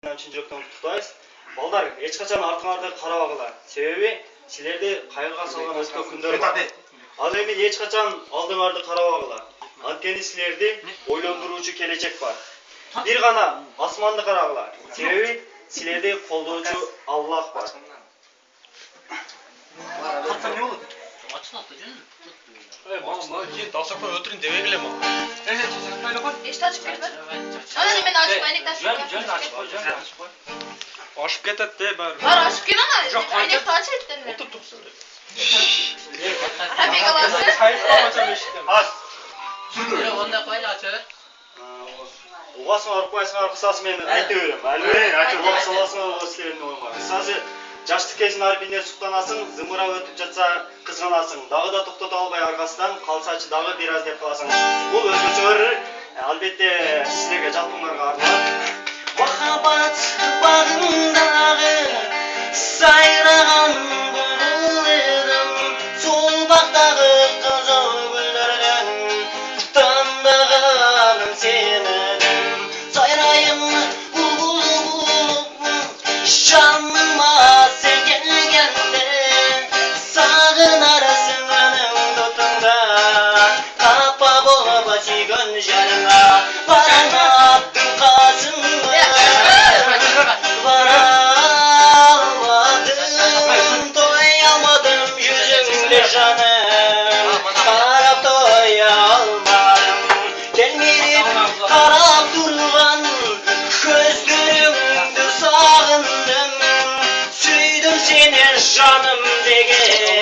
Чын жүректен құттықтаймыз. Балдар, ешқашан артыңарды қарабағыла. Себебі сілерді қайғыға салған өткен күндер бар. Ал эми ешқашан алдыңарды қарабағыла. Анткени сілерді ойландыруучу келечек бар. Бир гана асманды карагыла. Себеби силерди колдоочу Аллах бар. Катсан не болот? Ачылатты жөн. Мама, кийин тасакка өтүрүн дебей элем ага. Эшти ачып келбе? Анан мен ачып айнек ташып. Жөн ачып кой, жөн ачып кой. Ашып кетет де баары. Бар ачып кел ана. Жок, Айнек ташып еттер. Отур турсун деп. Мен каласы. Кайфка ача бешиктен. Ас. Жок, ондай койду ачып. Угасың аркыбайсың кысасы мен айта берем. Албей, ачып саласың силердин оюңа. Кысасы жаштык кезин арбинде суктанасың, зымырап өтүп жатса кызганасың. Дагы да токтото албай аркасынан калсачы дагы бир аз деп каласың. Бул өзгөчө албетте силерге жалпыңарга арналат. Махаббат багындагы сайраган булбулдум, сол бактагы кызыл гүлдөрдөн тандаган сени. Сайрайым булбул жаныма сен келгенде, сагынарсың анын дотуңда, капа болуп сүйгөн жарыңа, бараматтың касыңа, барамадым, той алмадым жүзүңдө жаным, карап тоя алмадым, келмирип карап турган көздөрүңдү сагындым, сүйдүм сени жаным деген.